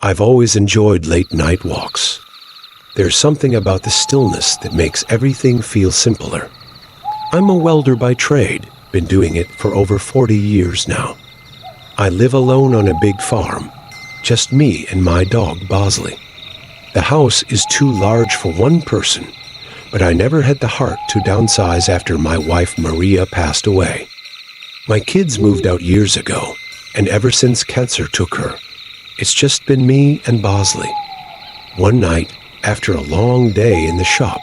I've always enjoyed late-night walks. There's something about the stillness that makes everything feel simpler. I'm a welder by trade, been doing it for over 40 years now. I live alone on a big farm, just me and my dog Bosley. The house is too large for one person, but I never had the heart to downsize after my wife Maria passed away. My kids moved out years ago, and ever since cancer took her, it's just been me and Bosley. One night, after a long day in the shop,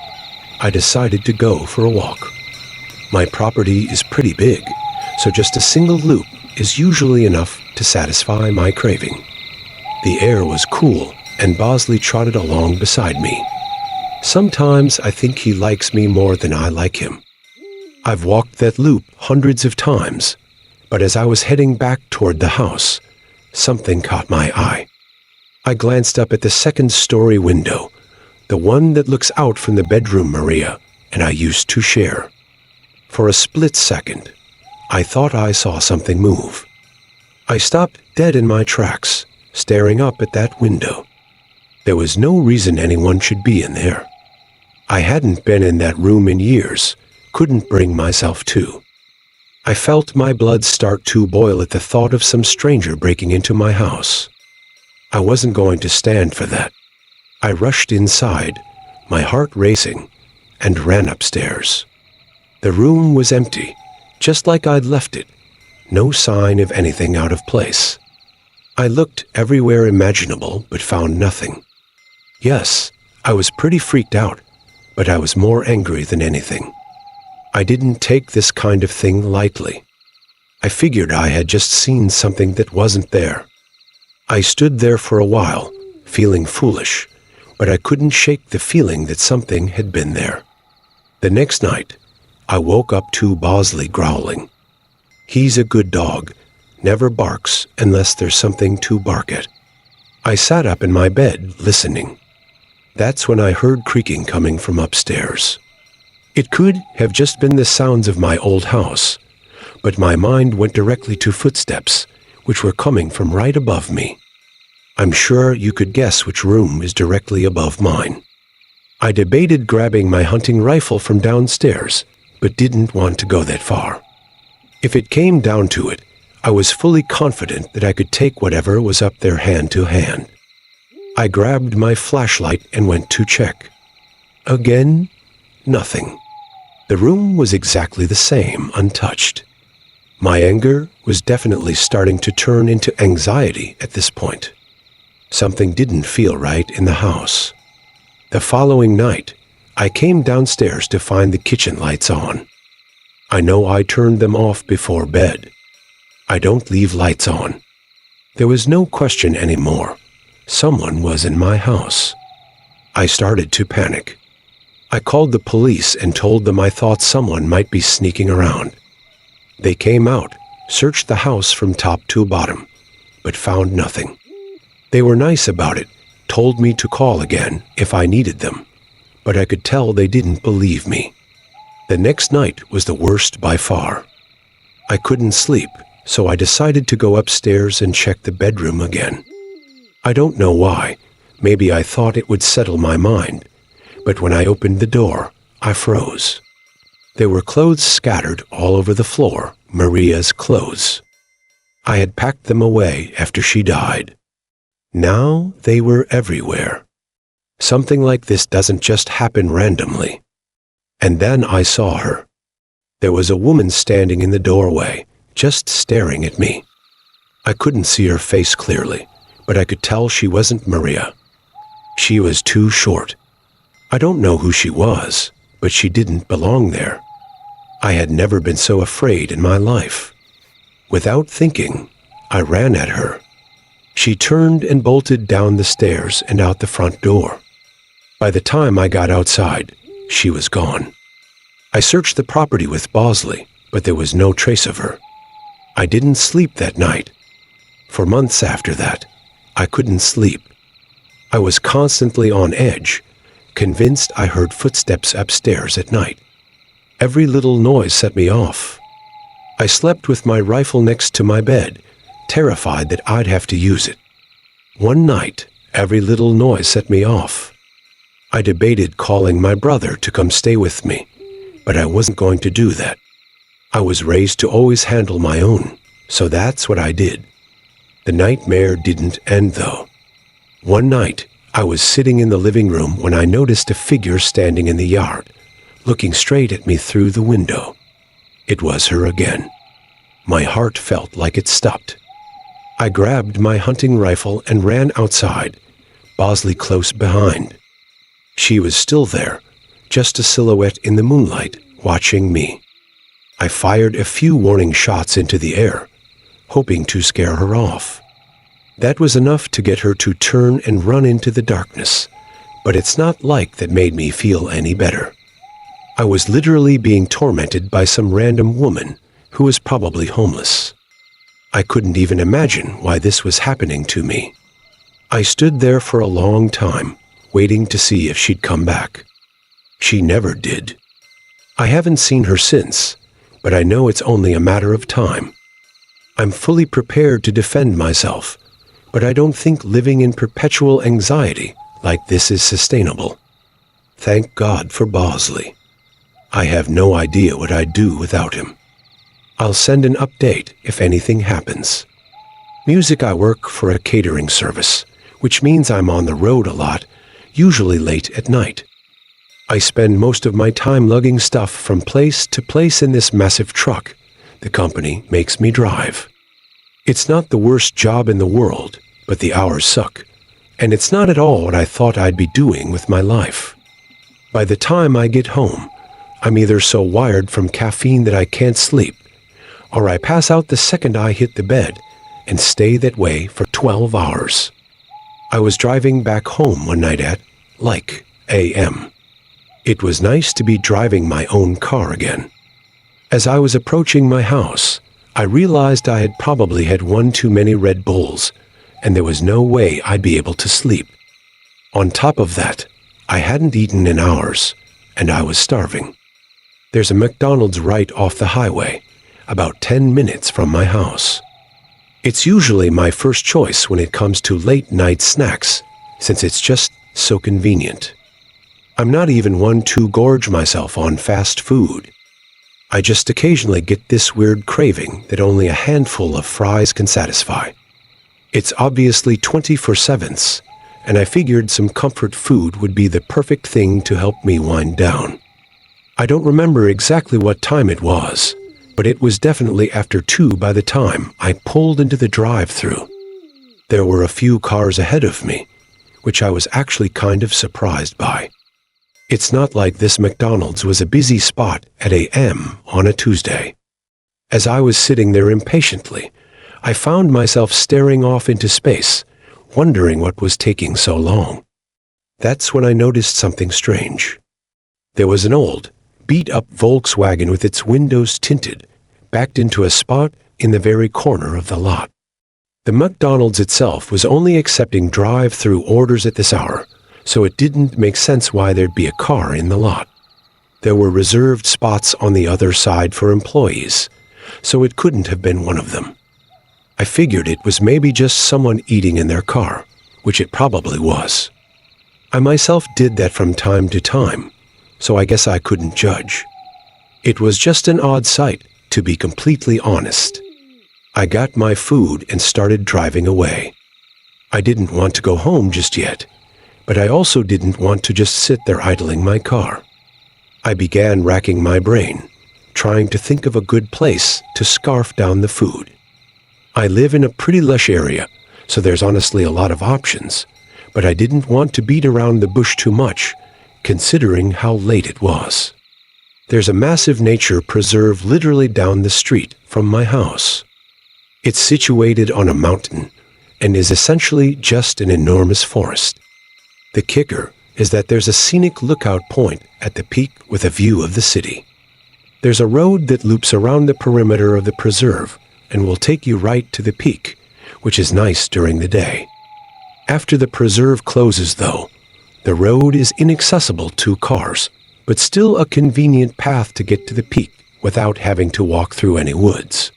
I decided to go for a walk. My property is pretty big, so just a single loop is usually enough to satisfy my craving. The air was cool, and Bosley trotted along beside me. Sometimes I think he likes me more than I like him. I've walked that loop hundreds of times, but as I was heading back toward the house, something caught my eye. I glanced up at the second-story window, the one that looks out from the bedroom Maria and I used to share. For a split second, I thought I saw something move. I stopped dead in my tracks, staring up at that window. There was no reason anyone should be in there. I hadn't been in that room in years, couldn't bring myself to. I felt my blood start to boil at the thought of some stranger breaking into my house. I wasn't going to stand for that. I rushed inside, my heart racing, and ran upstairs. The room was empty, just like I'd left it, no sign of anything out of place. I looked everywhere imaginable but found nothing. Yes, I was pretty freaked out, but I was more angry than anything. I didn't take this kind of thing lightly. I figured I had just seen something that wasn't there. I stood there for a while, feeling foolish, but I couldn't shake the feeling that something had been there. The next night, I woke up to Bosley growling. He's a good dog, never barks unless there's something to bark at. I sat up in my bed, listening. That's when I heard creaking coming from upstairs. It could have just been the sounds of my old house, but my mind went directly to footsteps, which were coming from right above me. I'm sure you could guess which room is directly above mine. I debated grabbing my hunting rifle from downstairs, but didn't want to go that far. If it came down to it, I was fully confident that I could take whatever was up there hand to hand. I grabbed my flashlight and went to check. Again, nothing. The room was exactly the same, untouched. My anger was definitely starting to turn into anxiety at this point. Something didn't feel right in the house. The following night, I came downstairs to find the kitchen lights on. I know I turned them off before bed. I don't leave lights on. There was no question anymore. Someone was in my house. I started to panic. I called the police and told them I thought someone might be sneaking around. They came out, searched the house from top to bottom, but found nothing. They were nice about it, told me to call again if I needed them, but I could tell they didn't believe me. The next night was the worst by far. I couldn't sleep, so I decided to go upstairs and check the bedroom again. I don't know why. Maybe I thought it would settle my mind, but when I opened the door, I froze. There were clothes scattered all over the floor, Maria's clothes. I had packed them away after she died. Now they were everywhere. Something like this doesn't just happen randomly. And then I saw her. There was a woman standing in the doorway, just staring at me. I couldn't see her face clearly, but I could tell she wasn't Maria. She was too short. I don't know who she was, but she didn't belong there. I had never been so afraid in my life. Without thinking, I ran at her. She turned and bolted down the stairs and out the front door. By the time I got outside, she was gone. I searched the property with Bosley, but there was no trace of her. I didn't sleep that night. For months after that, I couldn't sleep. I was constantly on edge, convinced I heard footsteps upstairs at night. Every little noise set me off. I slept with my rifle next to my bed, terrified that I'd have to use it. One night, every little noise set me off. I debated calling my brother to come stay with me, but I wasn't going to do that. I was raised to always handle my own, so that's what I did. The nightmare didn't end though. One night, I was sitting in the living room when I noticed a figure standing in the yard, looking straight at me through the window. It was her again. My heart felt like it stopped. I grabbed my hunting rifle and ran outside, Bosley close behind. She was still there, just a silhouette in the moonlight, watching me. I fired a few warning shots into the air, hoping to scare her off. That was enough to get her to turn and run into the darkness, but it's not like that made me feel any better. I was literally being tormented by some random woman who was probably homeless. I couldn't even imagine why this was happening to me. I stood there for a long time, waiting to see if she'd come back. She never did. I haven't seen her since, but I know it's only a matter of time. I'm fully prepared to defend myself, but I don't think living in perpetual anxiety like this is sustainable. Thank God for Bosley. I have no idea what I'd do without him. I'll send an update if anything happens. I work for a catering service, which means I'm on the road a lot, usually late at night. I spend most of my time lugging stuff from place to place in this massive truck the company makes me drive. It's not the worst job in the world, but the hours suck, and it's not at all what I thought I'd be doing with my life. By the time I get home, I'm either so wired from caffeine that I can't sleep, or I pass out the second I hit the bed and stay that way for 12 hours. I was driving back home one night at, a.m. It was nice to be driving my own car again. As I was approaching my house, I realized I had probably had one too many Red Bulls, and there was no way I'd be able to sleep. On top of that, I hadn't eaten in hours, and I was starving. There's a McDonald's right off the highway, about 10 minutes from my house. It's usually my first choice when it comes to late-night snacks, since it's just so convenient. I'm not even one to gorge myself on fast food. I just occasionally get this weird craving that only a handful of fries can satisfy. It's obviously 24/7, and I figured some comfort food would be the perfect thing to help me wind down. I don't remember exactly what time it was, but it was definitely after 2 by the time I pulled into the drive-thru. There were a few cars ahead of me, which I was actually kind of surprised by. It's not like this McDonald's was a busy spot at a.m. on a Tuesday. As I was sitting there impatiently, I found myself staring off into space, wondering what was taking so long. That's when I noticed something strange. There was an old, beat-up Volkswagen with its windows tinted, backed into a spot in the very corner of the lot. The McDonald's itself was only accepting drive-through orders at this hour, so it didn't make sense why there'd be a car in the lot. There were reserved spots on the other side for employees, so it couldn't have been one of them. I figured it was maybe just someone eating in their car, which it probably was. I myself did that from time to time, so I guess I couldn't judge. It was just an odd sight, to be completely honest. I got my food and started driving away. I didn't want to go home just yet, but I also didn't want to just sit there idling my car. I began racking my brain, trying to think of a good place to scarf down the food. I live in a pretty lush area, so there's honestly a lot of options, but I didn't want to beat around the bush too much, considering how late it was. There's a massive nature preserve literally down the street from my house. It's situated on a mountain and is essentially just an enormous forest. The kicker is that there's a scenic lookout point at the peak with a view of the city. There's a road that loops around the perimeter of the preserve and will take you right to the peak, which is nice during the day. After the preserve closes, though, the road is inaccessible to cars, but still a convenient path to get to the peak without having to walk through any woods.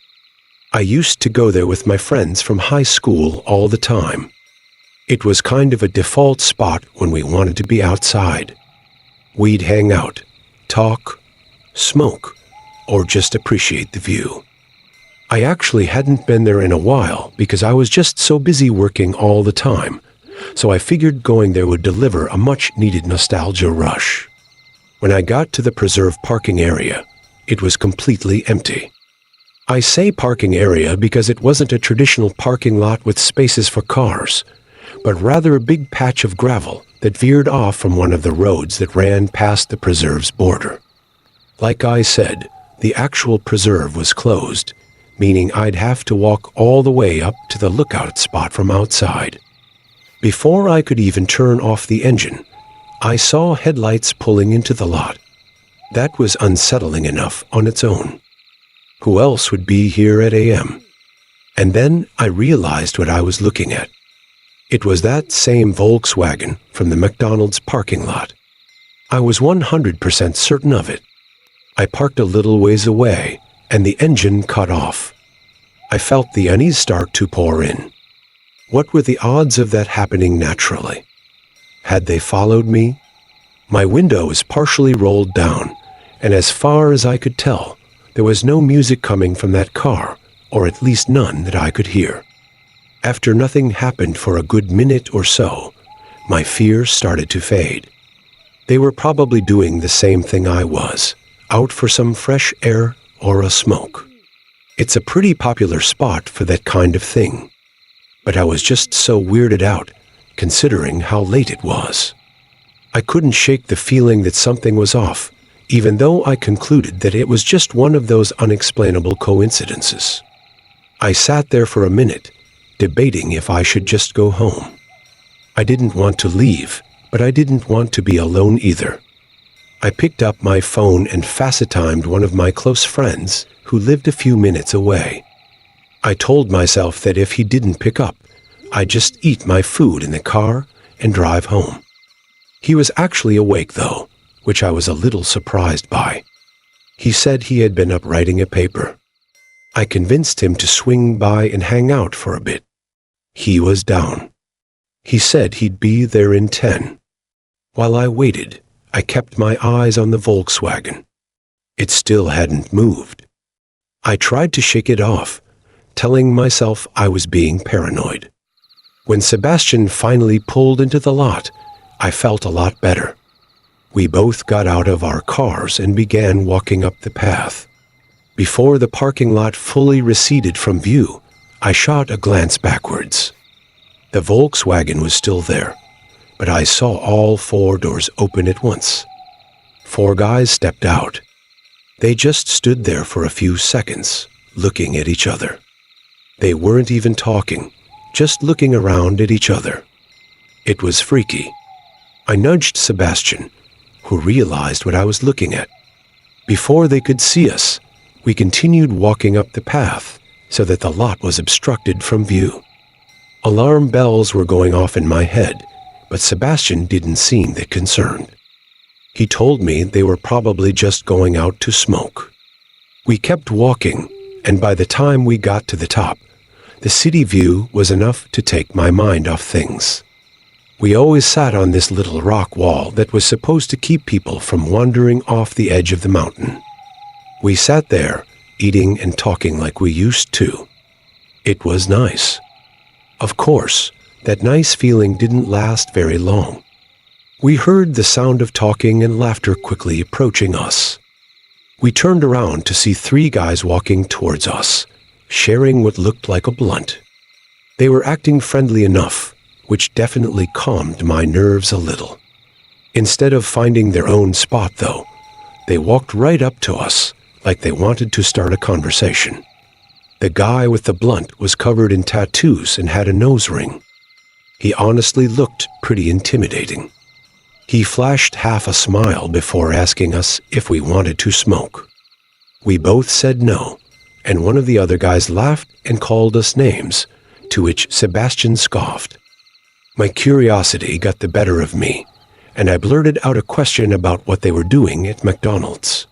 I used to go there with my friends from high school all the time. It was kind of a default spot when we wanted to be outside. We'd hang out, talk, smoke, or just appreciate the view. I actually hadn't been there in a while because I was just so busy working all the time, so I figured going there would deliver a much-needed nostalgia rush. When I got to the preserve parking area, it was completely empty. I say parking area because it wasn't a traditional parking lot with spaces for cars, but rather a big patch of gravel that veered off from one of the roads that ran past the preserve's border. Like I said, the actual preserve was closed, meaning I'd have to walk all the way up to the lookout spot from outside. Before I could even turn off the engine, I saw headlights pulling into the lot. That was unsettling enough on its own. Who else would be here at AM? And then I realized what I was looking at. It was that same Volkswagen from the McDonald's parking lot. I was 100% certain of it. I parked a little ways away, and the engine cut off. I felt the unease start to pour in. What were the odds of that happening naturally? Had they followed me? My window was partially rolled down, and as far as I could tell, there was no music coming from that car, or at least none that I could hear. After nothing happened for a good minute or so, my fear started to fade. They were probably doing the same thing I was, out for some fresh air or a smoke. It's a pretty popular spot for that kind of thing. But I was just so weirded out, considering how late it was. I couldn't shake the feeling that something was off, even though I concluded that it was just one of those unexplainable coincidences. I sat there for a minute, debating if I should just go home. I didn't want to leave, but I didn't want to be alone either. I picked up my phone and FaceTimed one of my close friends who lived a few minutes away. I told myself that if he didn't pick up, I'd just eat my food in the car and drive home. He was actually awake, though, which I was a little surprised by. He said he had been up writing a paper. I convinced him to swing by and hang out for a bit. He was down. He said he'd be there in 10. While I waited, I kept my eyes on the Volkswagen. It still hadn't moved. I tried to shake it off, telling myself I was being paranoid. When Sebastian finally pulled into the lot, I felt a lot better. We both got out of our cars and began walking up the path. Before the parking lot fully receded from view, I shot a glance backwards. The Volkswagen was still there, but I saw all 4 doors open at once. 4 guys stepped out. They just stood there for a few seconds, looking at each other. They weren't even talking, just looking around at each other. It was freaky. I nudged Sebastian, who realized what I was looking at. Before they could see us, we continued walking up the path so that the lot was obstructed from view. Alarm bells were going off in my head, but Sebastian didn't seem that concerned. He told me they were probably just going out to smoke. We kept walking, and by the time we got to the top, the city view was enough to take my mind off things. We always sat on this little rock wall that was supposed to keep people from wandering off the edge of the mountain. We sat there, eating and talking like we used to. It was nice. Of course, that nice feeling didn't last very long. We heard the sound of talking and laughter quickly approaching us. We turned around to see 3 guys walking towards us, sharing what looked like a blunt. They were acting friendly enough, which definitely calmed my nerves a little. Instead of finding their own spot, though, they walked right up to us, like they wanted to start a conversation. The guy with the blunt was covered in tattoos and had a nose ring. He honestly looked pretty intimidating. He flashed half a smile before asking us if we wanted to smoke. We both said no, and one of the other guys laughed and called us names, to which Sebastian scoffed. My curiosity got the better of me, and I blurted out a question about what they were doing at McDonald's.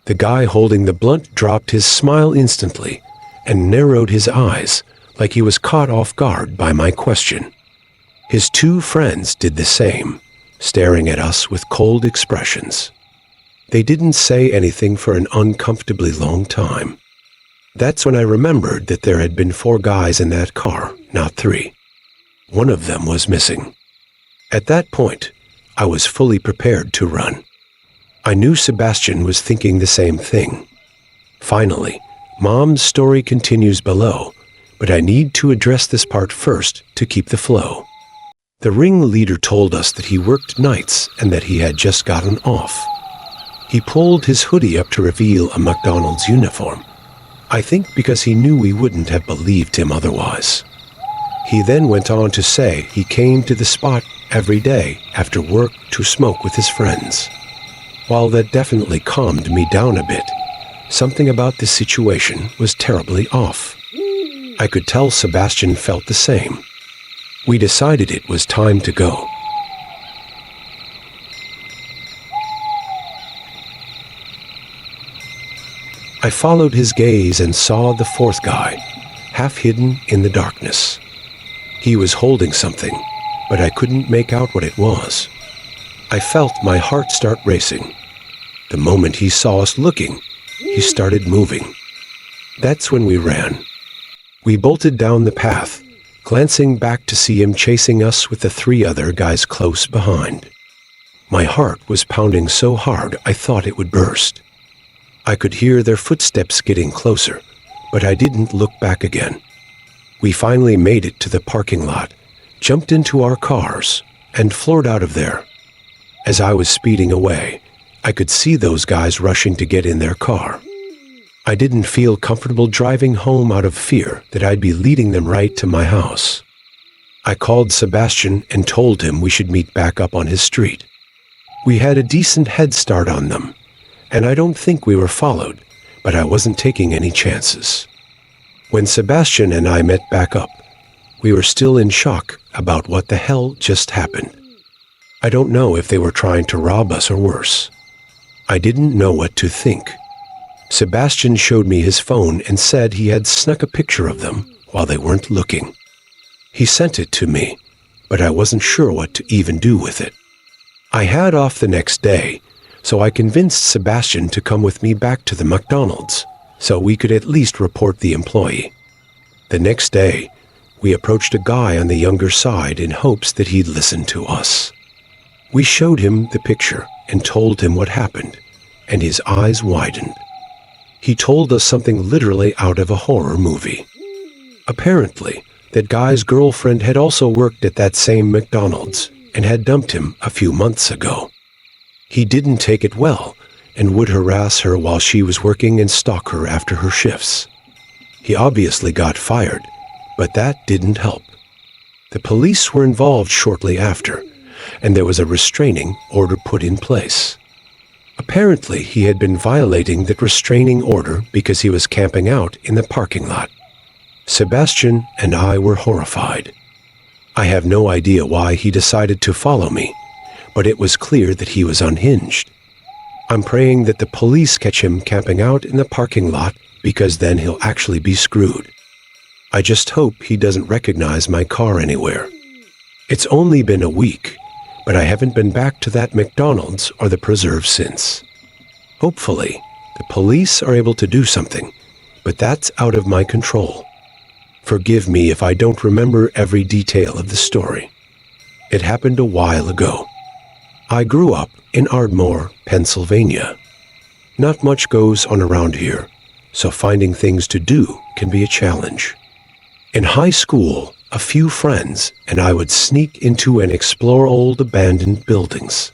The guy holding the blunt dropped his smile instantly and narrowed his eyes like he was caught off guard by my question. His two friends did the same, staring at us with cold expressions. They didn't say anything for an uncomfortably long time. That's when I remembered that there had been 4 guys in that car, not 3. One of them was missing. At that point, I was fully prepared to run. I knew Sebastian was thinking the same thing. Finally, Mom's story continues below, but I need to address this part first to keep the flow. The ringleader told us that he worked nights and that he had just gotten off. He pulled his hoodie up to reveal a McDonald's uniform. I think because he knew we wouldn't have believed him otherwise. He then went on to say he came to the spot every day after work to smoke with his friends. While that definitely calmed me down a bit, something about this situation was terribly off. I could tell Sebastian felt the same. We decided it was time to go. I followed his gaze and saw the 4th guy, half hidden in the darkness. He was holding something, but I couldn't make out what it was. I felt my heart start racing. The moment he saw us looking, he started moving. That's when we ran. We bolted down the path, glancing back to see him chasing us with the 3 other guys close behind. My heart was pounding so hard I thought it would burst. I could hear their footsteps getting closer, but I didn't look back again. We finally made it to the parking lot, jumped into our cars, and floored out of there. As I was speeding away, I could see those guys rushing to get in their car. I didn't feel comfortable driving home out of fear that I'd be leading them right to my house. I called Sebastian and told him we should meet back up on his street. We had a decent head start on them, and I don't think we were followed, but I wasn't taking any chances. When Sebastian and I met back up, we were still in shock about what the hell just happened. I don't know if they were trying to rob us or worse. I didn't know what to think. Sebastian showed me his phone and said he had snuck a picture of them while they weren't looking. He sent it to me, but I wasn't sure what to even do with it. I had off the next day, so I convinced Sebastian to come with me back to the McDonald's so we could at least report the employee. The next day, we approached a guy on the younger side in hopes that he'd listen to us. We showed him the picture and told him what happened, and his eyes widened. He told us something literally out of a horror movie. Apparently, that guy's girlfriend had also worked at that same McDonald's and had dumped him a few months ago. He didn't take it well and would harass her while she was working and stalk her after her shifts. He obviously got fired, but that didn't help. The police were involved shortly after, and there was a restraining order put in place. Apparently, he had been violating that restraining order because he was camping out in the parking lot. Sebastian and I were horrified. I have no idea why he decided to follow me, but it was clear that he was unhinged. I'm praying that the police catch him camping out in the parking lot because then he'll actually be screwed. I just hope he doesn't recognize my car anywhere. It's only been a week, but I haven't been back to that McDonald's or the preserve since. Hopefully, the police are able to do something, but that's out of my control. Forgive me if I don't remember every detail of the story. It happened a while ago. I grew up in Ardmore, Pennsylvania. Not much goes on around here, so finding things to do can be a challenge. In high school, a few friends and I would sneak into and explore old abandoned buildings.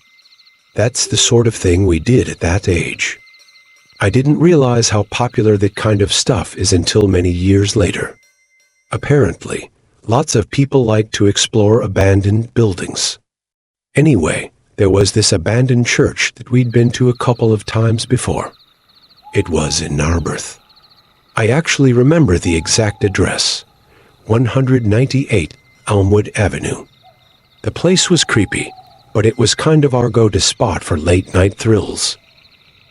That's the sort of thing we did at that age. I didn't realize how popular that kind of stuff is until many years later. Apparently, lots of people like to explore abandoned buildings. Anyway, there was this abandoned church that we'd been to a couple of times before. It was in Narberth. I actually remember the exact address, 198 Elmwood Avenue. The place was creepy, but it was kind of our go-to spot for late-night thrills.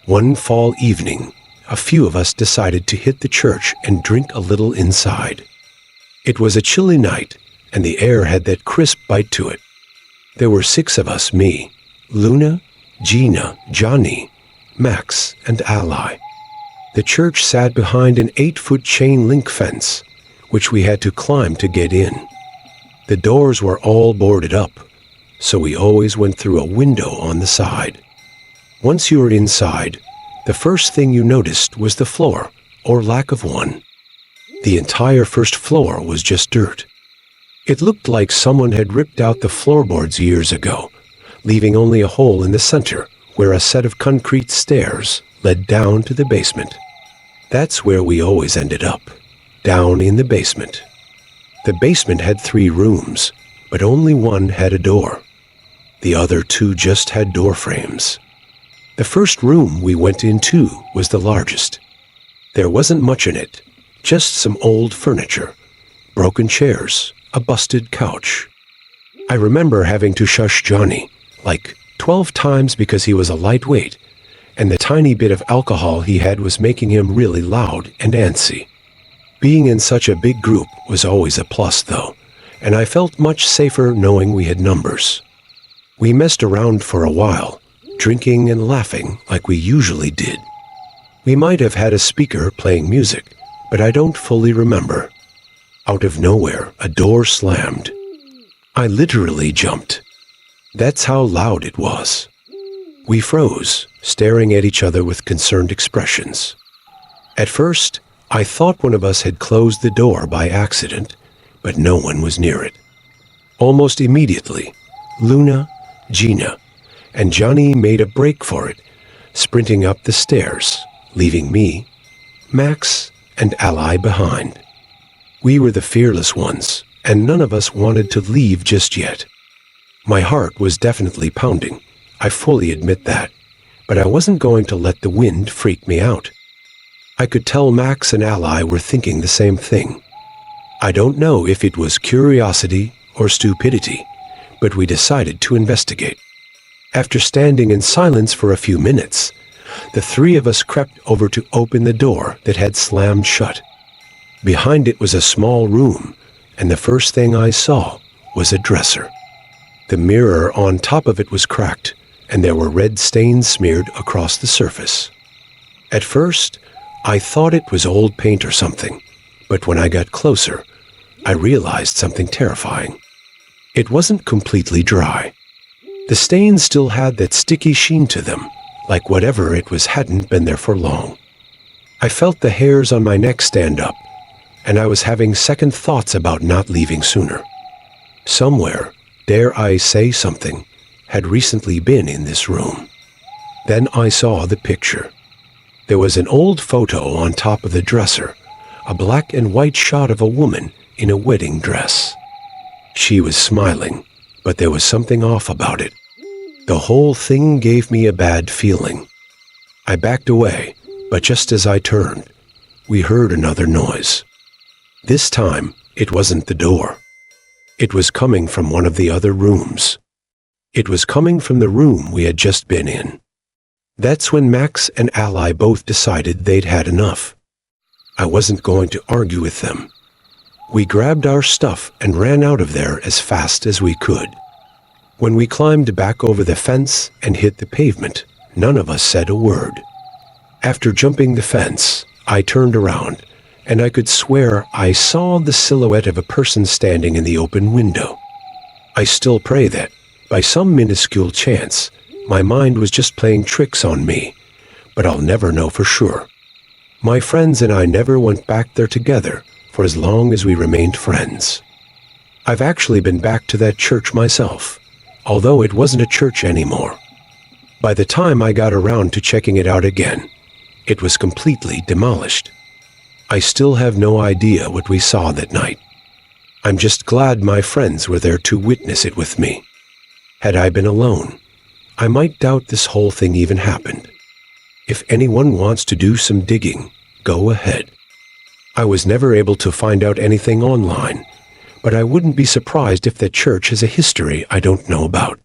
One fall evening, a few of us decided to hit the church and drink a little inside. It was a chilly night, and the air had that crisp bite to it. There were 6 of us, me, Luna, Gina, Johnny, Max, and Ally. The church sat behind an 8-foot chain link fence, which we had to climb to get in. The doors were all boarded up, so we always went through a window on the side. Once you were inside, the first thing you noticed was the floor, or lack of one. The entire first floor was just dirt. It looked like someone had ripped out the floorboards years ago, leaving only a hole in the center where a set of concrete stairs led down to the basement. That's where we always ended up, down in the basement. The basement had 3 rooms, but only one had a door. The other 2 just had door frames. The first room we went into was the largest. There wasn't much in it, just some old furniture, broken chairs, a busted couch. I remember having to shush Johnny, like 12 times because he was a lightweight, and the tiny bit of alcohol he had was making him really loud and antsy. Being in such a big group was always a plus, though, and I felt much safer knowing we had numbers. We messed around for a while, drinking and laughing like we usually did. We might have had a speaker playing music, but I don't fully remember. Out of nowhere, a door slammed. I literally jumped. That's how loud it was. We froze, staring at each other with concerned expressions. At first, I thought one of us had closed the door by accident, but no one was near it. Almost immediately, Luna, Gina, and Johnny made a break for it, sprinting up the stairs, leaving me, Max, and Ally behind. We were the fearless ones, and none of us wanted to leave just yet. My heart was definitely pounding, I fully admit that, but I wasn't going to let the wind freak me out. I could tell Max and Ally were thinking the same thing. I don't know if it was curiosity or stupidity, but we decided to investigate. After standing in silence for a few minutes, the 3 of us crept over to open the door that had slammed shut. Behind it was a small room, and the first thing I saw was a dresser. The mirror on top of it was cracked, and there were red stains smeared across the surface. At first, I thought it was old paint or something, but when I got closer, I realized something terrifying. It wasn't completely dry. The stains still had that sticky sheen to them, like whatever it was hadn't been there for long. I felt the hairs on my neck stand up, and I was having second thoughts about not leaving sooner. Somewhere, dare I say something, had recently been in this room. Then I saw the picture. There was an old photo on top of the dresser, a black and white shot of a woman in a wedding dress. She was smiling, but there was something off about it. The whole thing gave me a bad feeling. I backed away, but just as I turned, we heard another noise. This time, it wasn't the door. It was coming from one of the other rooms. It was coming from the room we had just been in. That's when Max and Ally both decided they'd had enough. I wasn't going to argue with them. We grabbed our stuff and ran out of there as fast as we could. When we climbed back over the fence and hit the pavement, none of us said a word. After jumping the fence, I turned around, and I could swear I saw the silhouette of a person standing in the open window. I still pray that, by some minuscule chance, my mind was just playing tricks on me, but I'll never know for sure. My friends and I never went back there together for as long as we remained friends. I've actually been back to that church myself, although it wasn't a church anymore. By the time I got around to checking it out again, it was completely demolished. I still have no idea what we saw that night. I'm just glad my friends were there to witness it with me. Had I been alone, I might doubt this whole thing even happened. If anyone wants to do some digging, go ahead. I was never able to find out anything online, but I wouldn't be surprised if that church has a history I don't know about.